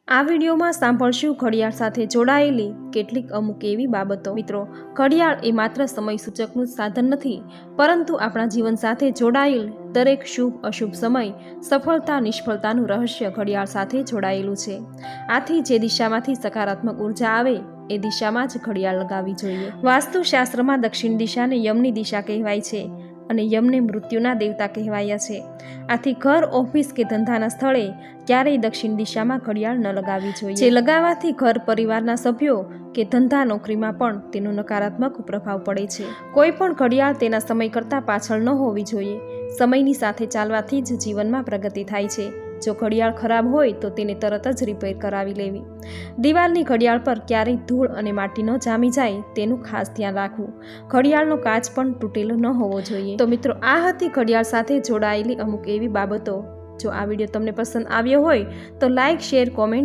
આ વિડીયોમાં સાંભળશું ઘડિયાળ સાથે જોડાયેલી કેટલીક અમુક એવી બાબતો। મિત્રો, ઘડિયાળ એ માત્ર સમય સૂચકનું જ સાધન નથી, પરંતુ આપણા જીવન સાથે જોડાયેલ દરેક શુભ અશુભ સમય, સફળતા નિષ્ફળતાનું રહસ્ય ઘડિયાળ સાથે જોડાયેલું છે। આથી જે દિશામાંથી સકારાત્મક ઉર્જા આવે એ દિશામાં જ ઘડિયાળ લગાવવી જોઈએ। વાસ્તુશાસ્ત્રમાં દક્ષિણ દિશાને યમની દિશા કહેવાય છે અને યમને મૃત્યુના દેવતા કહેવાયા છે। આથી ઘર, ઓફિસ કે ધંધાના સ્થળે ક્યારેય દક્ષિણ દિશામાં ઘડિયાળ ન લગાવવી જોઈએ, જે લગાવવાથી ઘર, પરિવારના સભ્યો કે ધંધા નોકરીમાં પણ તેનો નકારાત્મક પ્રભાવ પડે છે। કોઈ પણ ઘડિયાળ તેના સમય કરતાં પાછળ ન હોવી જોઈએ। સમયની સાથે ચાલવાથી જ જીવનમાં પ્રગતિ થાય છે। જો ઘડિયાળ ખરાબ હોય તો તેને તરત જ રિપેર કરાવી લેવી। દિવાલની ઘડિયાળ પર ક્યારેય ધૂળ અને માટી ન જામી જાય તેનું ખાસ ધ્યાન રાખવું। ઘડિયાળનો કાચ પણ તૂટેલો ન હોવો જોઈએ। તો મિત્રો, આ હતી ઘડિયાળ સાથે જોડાયેલી અમુક એવી બાબતો। જો આ વિડીયો તમને પસંદ આવ્યો હોય તો લાઇક, શેર, કોમેન્ટ